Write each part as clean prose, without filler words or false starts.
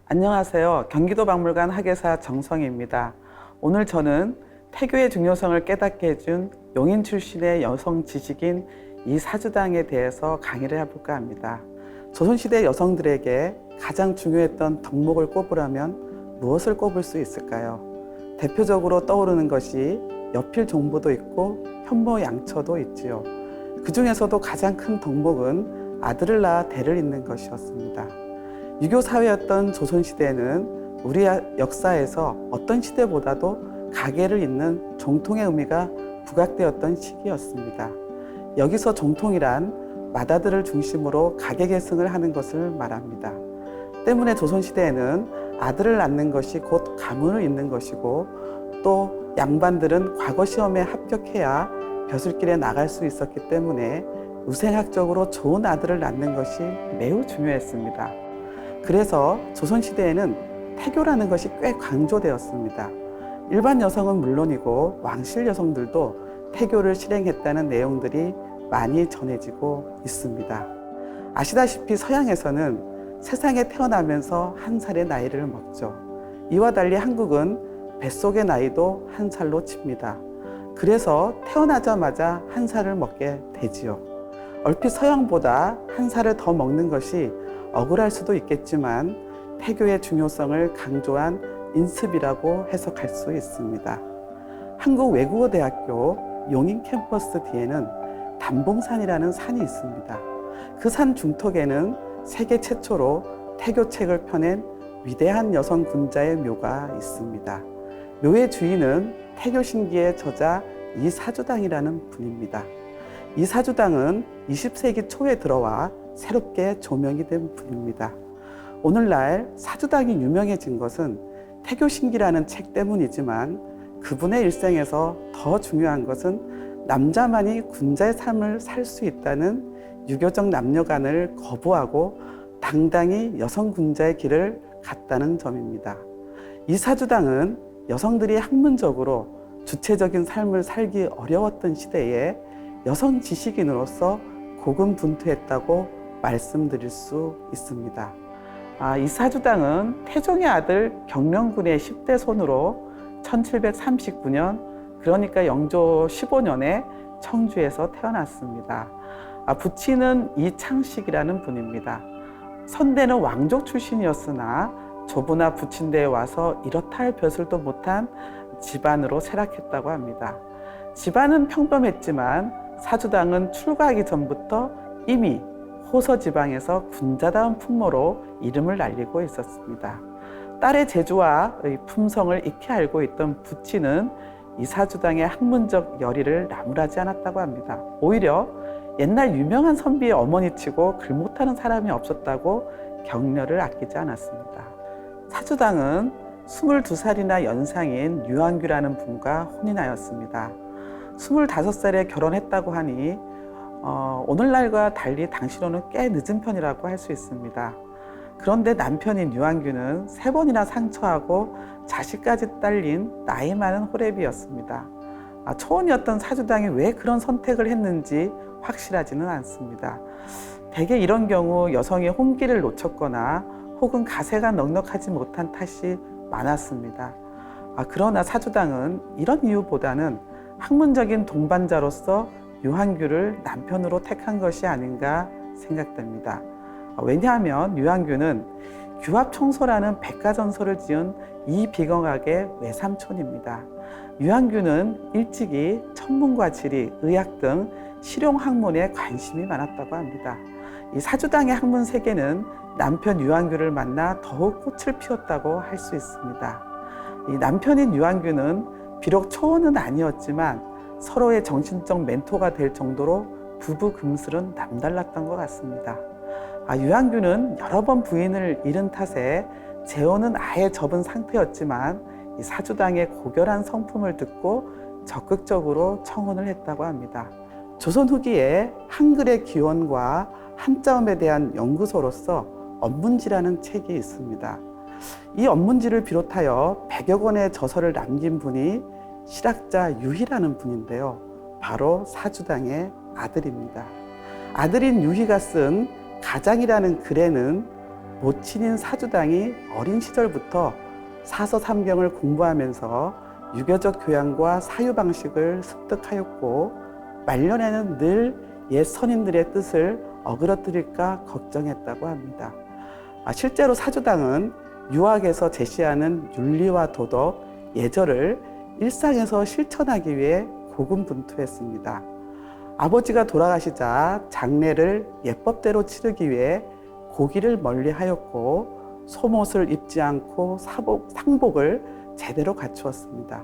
안녕하세요. 경기도박물관 학예사 정성희입니다. 오늘 저는 태교의 중요성을 깨닫게 해준 용인 출신의 여성 지식인 이사주당에 대해서 강의를 해볼까 합니다. 조선시대 여성들에게 가장 중요했던 덕목을 꼽으라면 무엇을 꼽을 수 있을까요? 대표적으로 떠오르는 것이 여필 종부도 있고 현모양처도 있지요. 그 중에서도 가장 큰 덕목은 아들을 낳아 대를 잇는 것이었습니다. 유교 사회였던 조선시대에는 우리 역사에서 어떤 시대보다도 가계를 잇는 종통의 의미가 부각되었던 시기였습니다. 여기서 종통이란 맏아들을 중심으로 가계 계승을 하는 것을 말합니다. 때문에 조선시대에는 아들을 낳는 것이 곧 가문을 잇는 것이고, 또 양반들은 과거 시험에 합격해야 벼슬길에 나갈 수 있었기 때문에 우생학적으로 좋은 아들을 낳는 것이 매우 중요했습니다. 그래서 조선시대에는 태교라는 것이 꽤 강조되었습니다. 일반 여성은 물론이고 왕실 여성들도 태교를 실행했다는 내용들이 많이 전해지고 있습니다. 아시다시피 서양에서는 세상에 태어나면서 1살의 나이를 먹죠. 이와 달리 한국은 뱃속의 나이도 1살로 칩니다. 그래서 태어나자마자 1살을 먹게 되지요. 얼핏 서양보다 1살을 더 먹는 것이 억울할 수도 있겠지만 태교의 중요성을 강조한 인습이라고 해석할 수 있습니다. 한국외국어대학교 용인 캠퍼스 뒤에는 담봉산이라는 산이 있습니다. 그 산 중턱에는 세계 최초로 태교책을 펴낸 위대한 여성 군자의 묘가 있습니다. 묘의 주인은 태교신기의 저자 이사주당이라는 분입니다. 이사주당은 20세기 초에 들어와 새롭게 조명이 된 분입니다. 오늘날 사주당이 유명해진 것은 태교신기라는 책 때문이지만 그분의 일생에서 더 중요한 것은 남자만이 군자의 삶을 살 수 있다는 유교적 남녀관을 거부하고 당당히 여성 군자의 길을 갔다는 점입니다. 이 사주당은 여성들이 학문적으로 주체적인 삶을 살기 어려웠던 시대에 여성 지식인으로서 고군분투했다고 말씀드릴 수 있습니다. 이 사주당은 태종의 아들 경명군의 10대 손으로 1739년, 그러니까 영조 15년에 청주에서 태어났습니다. 부친은 이창식이라는 분입니다. 선대는 왕족 출신이었으나 조부나 부친대에 와서 이렇다 할 벼슬도 못한 집안으로 쇠락했다고 합니다. 집안은 평범했지만 사주당은 출가하기 전부터 이미 호서 지방에서 군자다운 풍모로 이름을 날리고 있었습니다. 딸의 재주와 품성을 익히 알고 있던 부친은 이 사주당의 학문적 열의를 나무라지 않았다고 합니다. 오히려 옛날 유명한 선비의 어머니치고 글 못하는 사람이 없었다고 격려를 아끼지 않았습니다. 사주당은 22살이나 연상인 유한규라는 분과 혼인하였습니다. 25살에 결혼했다고 하니 오늘날과 달리 당시로는 꽤 늦은 편이라고 할 수 있습니다. 그런데 남편인 유한규는 3번이나 상처하고 자식까지 딸린 나이 많은 호랩이었습니다. 초혼이었던 사주당이 왜 그런 선택을 했는지 확실하지는 않습니다. 대개 이런 경우 여성이 혼기를 놓쳤거나 혹은 가세가 넉넉하지 못한 탓이 많았습니다. 그러나 사주당은 이런 이유보다는 학문적인 동반자로서 유한규를 남편으로 택한 것이 아닌가 생각됩니다. 왜냐하면 유한규는 규합청소라는 백가전서를 지은 이비경학의 외삼촌입니다. 유한규는 일찍이 천문과 지리, 의학 등 실용학문에 관심이 많았다고 합니다. 이 사주당의 학문 세계는 남편 유한규를 만나 더욱 꽃을 피웠다고 할 수 있습니다. 이 남편인 유한규는 비록 초혼은 아니었지만 서로의 정신적 멘토가 될 정도로 부부 금슬은 남달랐던 것 같습니다. 유한규는 여러 번 부인을 잃은 탓에 재혼은 아예 접은 상태였지만 이 사주당의 고결한 성품을 듣고 적극적으로 청혼을 했다고 합니다. 조선 후기에 한글의 기원과 한자음에 대한 연구소로서 언문지라는 책이 있습니다. 이 업문지를 비롯하여 100여 권의 저서를 남긴 분이 실학자 유희라는 분인데요. 바로 사주당의 아들입니다. 아들인 유희가 쓴 가장이라는 글에는 모친인 사주당이 어린 시절부터 사서삼경을 공부하면서 유교적 교양과 사유 방식을 습득하였고 말년에는 늘 옛 선인들의 뜻을 어그러뜨릴까 걱정했다고 합니다. 실제로 사주당은 유학에서 제시하는 윤리와 도덕, 예절을 일상에서 실천하기 위해 고군분투했습니다. 아버지가 돌아가시자 장례를 예법대로 치르기 위해 고기를 멀리하였고 소못을 입지 않고 상복을 제대로 갖추었습니다.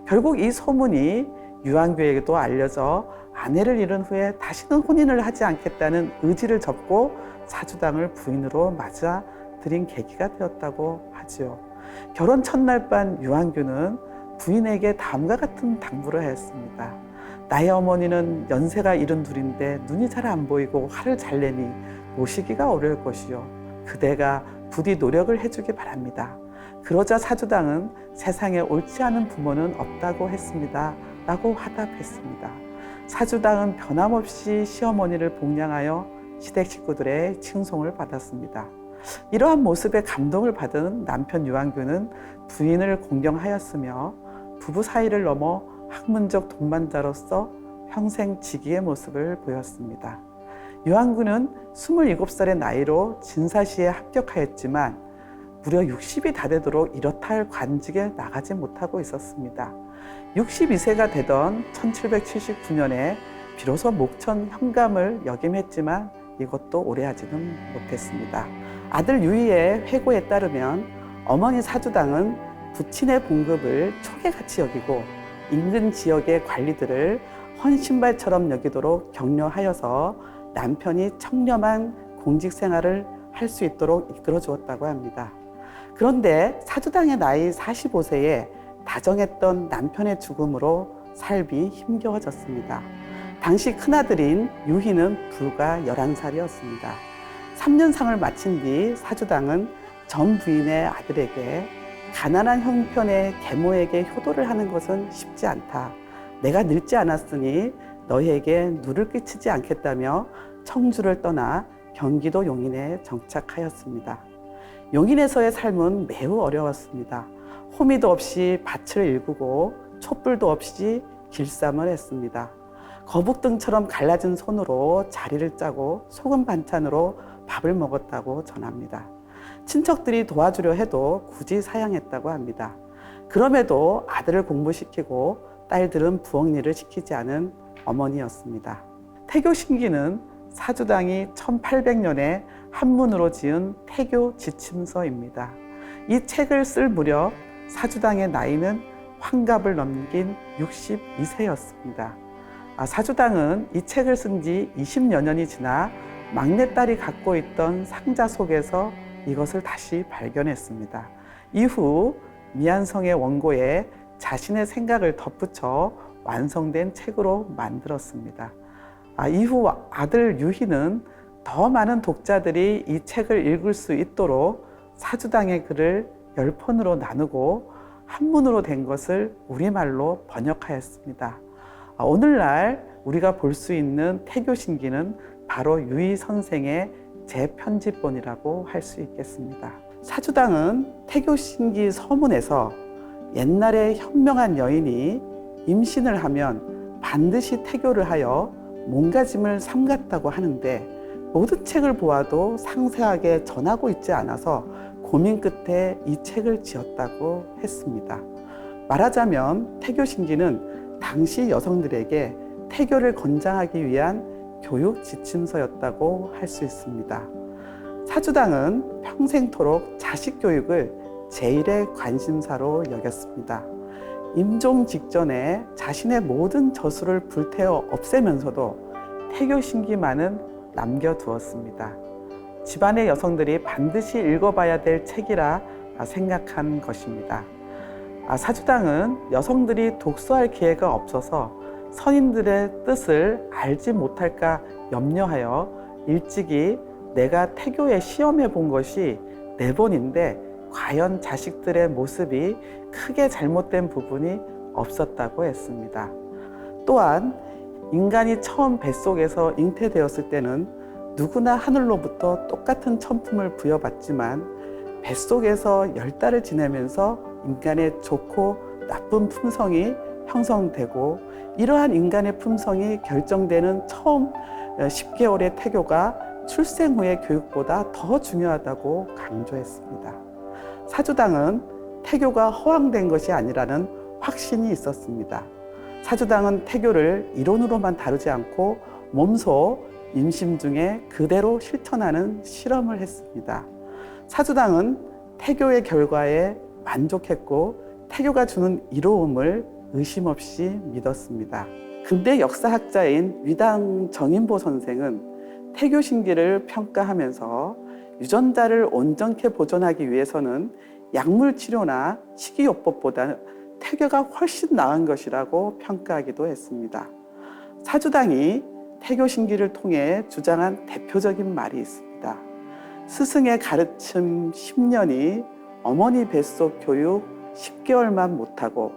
결국 이 소문이 유한규에게도 알려져 아내를 잃은 후에 다시는 혼인을 하지 않겠다는 의지를 접고 사주당을 부인으로 맞아들인 계기가 되었다고 하지요. 결혼 첫날 밤 유한규는 부인에게 다음과 같은 당부를 하였습니다. 나의 어머니는 연세가 72인데 눈이 잘 안 보이고 화를 잘 내니 모시기가 어려울 것이요. 그대가 부디 노력을 해주기 바랍니다. 그러자 사주당은 세상에 옳지 않은 부모는 없다고 했습니다. 라고 화답했습니다. 사주당은 변함없이 시어머니를 복양하여 시댁 식구들의 칭송을 받았습니다. 이러한 모습에 감동을 받은 남편 유한규는 부인을 공경하였으며 부부 사이를 넘어 학문적 동반자로서 평생 지기의 모습을 보였습니다. 유한규는 27살의 나이로 진사시에 합격하였지만 무려 60이 다 되도록 이렇다 할 관직에 나가지 못하고 있었습니다. 62세가 되던 1779년에 비로소 목천 현감을 역임했지만 이것도 오래 하지는 못했습니다. 아들 유희의 회고에 따르면 어머니 사주당은 부친의 봉급을 촉에같이 여기고 인근 지역의 관리들을 헌신발처럼 여기도록 격려하여서 남편이 청렴한 공직 생활을 할 수 있도록 이끌어 주었다고 합니다. 그런데 사주당의 나이 45세에 다정했던 남편의 죽음으로 삶이 힘겨워졌습니다. 당시 큰아들인 유희는 불과 11살이었습니다. 3년상을 마친 뒤 사주당은 전 부인의 아들에게 가난한 형편의 계모에게 효도를 하는 것은 쉽지 않다. 내가 늙지 않았으니 너희에게 누를 끼치지 않겠다며 청주를 떠나 경기도 용인에 정착하였습니다. 용인에서의 삶은 매우 어려웠습니다. 호미도 없이 밭을 일구고 촛불도 없이 길쌈을 했습니다. 거북등처럼 갈라진 손으로 자리를 짜고 소금 반찬으로 밥을 먹었다고 전합니다. 친척들이 도와주려 해도 굳이 사양했다고 합니다. 그럼에도 아들을 공부시키고 딸들은 부엌 일을 시키지 않은 어머니였습니다. 태교신기는 사주당이 1800년에 한문으로 지은 태교 지침서입니다. 이 책을 쓸 무렵 사주당의 나이는 환갑을 넘긴 62세였습니다. 사주당은 이 책을 쓴 지 20여 년이 지나 막내딸이 갖고 있던 상자 속에서 이것을 다시 발견했습니다. 이후 미안성의 원고에 자신의 생각을 덧붙여 완성된 책으로 만들었습니다. 이후 아들 유희는 더 많은 독자들이 이 책을 읽을 수 있도록 사주당의 글을 10편으로 나누고 한문으로 된 것을 우리말로 번역하였습니다. 오늘날 우리가 볼 수 있는 태교신기는 바로 유희 선생의 재편집본이라고 할 수 있겠습니다. 사주당은 태교신기 서문에서 옛날에 현명한 여인이 임신을 하면 반드시 태교를 하여 몸가짐을 삼갔다고 하는데 모든 책을 보아도 상세하게 전하고 있지 않아서 고민 끝에 이 책을 지었다고 했습니다. 말하자면 태교신기는 당시 여성들에게 태교를 권장하기 위한 교육 지침서였다고 할 수 있습니다. 사주당은 평생토록 자식 교육을 제1의 관심사로 여겼습니다. 임종 직전에 자신의 모든 저술을 불태워 없애면서도 태교신기만은 남겨두었습니다. 집안의 여성들이 반드시 읽어봐야 될 책이라 생각한 것입니다. 사주당은 여성들이 독서할 기회가 없어서 선인들의 뜻을 알지 못할까 염려하여 일찍이 내가 태교에 시험해 본 것이 4번인데 과연 자식들의 모습이 크게 잘못된 부분이 없었다고 했습니다. 또한 인간이 처음 뱃속에서 잉태되었을 때는 누구나 하늘로부터 똑같은 천품을 부여받지만 뱃속에서 10달을 지내면서 인간의 좋고 나쁜 품성이 형성되고 이러한 인간의 품성이 결정되는 처음 10개월의 태교가 출생 후의 교육보다 더 중요하다고 강조했습니다. 사주당은 태교가 허황된 것이 아니라는 확신이 있었습니다. 사주당은 태교를 이론으로만 다루지 않고 몸소 임신 중에 그대로 실천하는 실험을 했습니다. 사주당은 태교의 결과에 만족했고 태교가 주는 이로움을 의심 없이 믿었습니다. 근대 역사학자인 위당 정인보 선생은 태교 신기를 평가하면서 유전자를 온전케 보존하기 위해서는 약물 치료나 식이요법보다 태교가 훨씬 나은 것이라고 평가하기도 했습니다. 사주당이 태교 신기를 통해 주장한 대표적인 말이 있습니다. 스승의 가르침 10년이 어머니 뱃속 교육 10개월만 못하고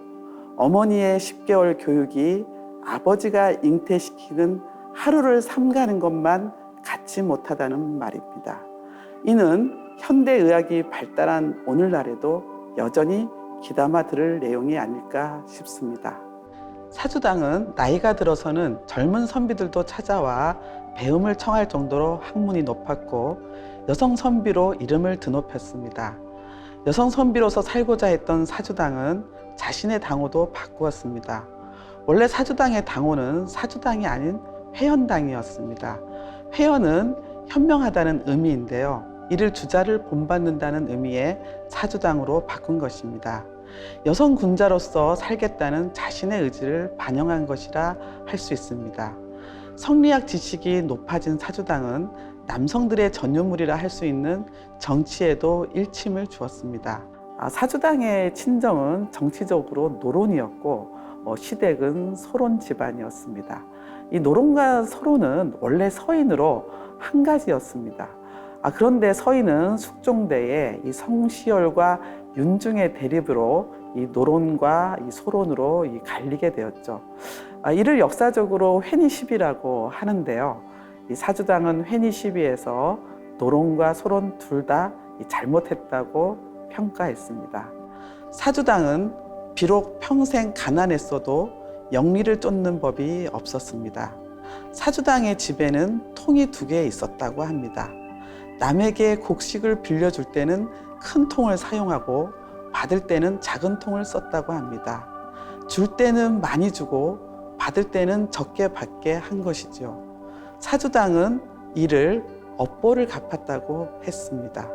어머니의 10개월 교육이 아버지가 잉태시키는 하루를 삼가는 것만 갖지 못하다는 말입니다. 이는 현대의학이 발달한 오늘날에도 여전히 귀담아 들을 내용이 아닐까 싶습니다. 사주당은 나이가 들어서는 젊은 선비들도 찾아와 배움을 청할 정도로 학문이 높았고 여성 선비로 이름을 드높였습니다. 여성 선비로서 살고자 했던 사주당은 자신의 당호도 바꾸었습니다. 원래 사주당의 당호는 사주당이 아닌 회현당이었습니다. 회현은 현명하다는 의미인데요. 이를 주자를 본받는다는 의미의 사주당으로 바꾼 것입니다. 여성 군자로서 살겠다는 자신의 의지를 반영한 것이라 할 수 있습니다. 성리학 지식이 높아진 사주당은 남성들의 전유물이라 할 수 있는 정치에도 일침을 주었습니다. 사주당의 친정은 정치적으로 노론이었고 시댁은 소론 집안이었습니다. 이 노론과 소론은 원래 서인으로 한 가지였습니다. 그런데 서인은 숙종대에 이 성시열과 윤중의 대립으로 이 노론과 이 소론으로 갈리게 되었죠. 이를 역사적으로 회니시비라고 하는데요. 이 사주당은 회니시비에서 노론과 소론 둘 다 잘못했다고 평가했습니다. 사주당은 비록 평생 가난했어도 영리를 쫓는 법이 없었습니다. 사주당의 집에는 통이 2개 있었다고 합니다. 남에게 곡식을 빌려줄 때는 큰 통을 사용하고 받을 때는 작은 통을 썼다고 합니다. 줄 때는 많이 주고 받을 때는 적게 받게 한 것이죠. 사주당은 이를 업보를 갚았다고 했습니다.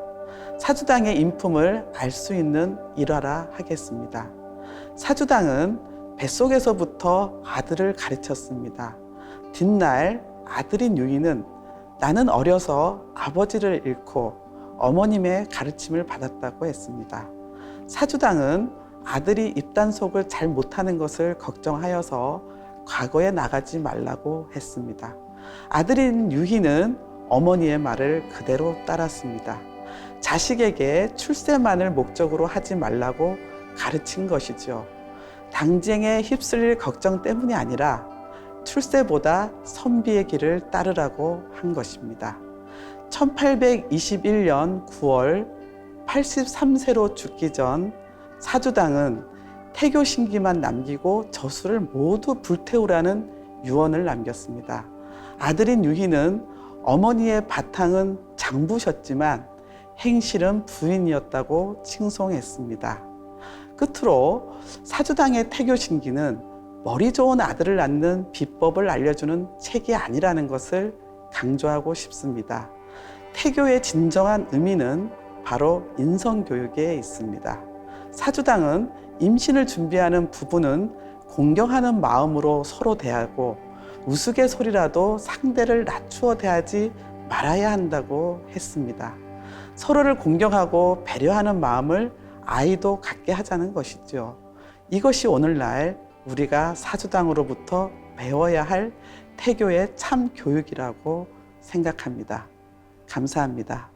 사주당의 인품을 알 수 있는 일화라 하겠습니다. 사주당은 뱃속에서부터 아들을 가르쳤습니다. 뒷날 아들인 유이는 나는 어려서 아버지를 잃고 어머님의 가르침을 받았다고 했습니다. 사주당은 아들이 입단속을 잘 못하는 것을 걱정하여서 과거에 나가지 말라고 했습니다. 아들인 유희는 어머니의 말을 그대로 따랐습니다. 자식에게 출세만을 목적으로 하지 말라고 가르친 것이죠. 당쟁에 휩쓸릴 걱정 때문이 아니라 출세보다 선비의 길을 따르라고 한 것입니다. 1821년 9월 83세로 죽기 전 사주당은 태교 신기만 남기고 저수를 모두 불태우라는 유언을 남겼습니다. 아들인 유희는 어머니의 바탕은 장부셨지만 행실은 부인이었다고 칭송했습니다. 끝으로 사주당의 태교 신기는 머리 좋은 아들을 낳는 비법을 알려주는 책이 아니라는 것을 강조하고 싶습니다. 태교의 진정한 의미는 바로 인성교육에 있습니다. 사주당은 임신을 준비하는 부부는 공경하는 마음으로 서로 대하고 우스갯소리라도 상대를 낮추어 대하지 말아야 한다고 했습니다. 서로를 공경하고 배려하는 마음을 아이도 갖게 하자는 것이죠. 이것이 오늘날 우리가 사주당으로부터 배워야 할 태교의 참 교육이라고 생각합니다. 감사합니다.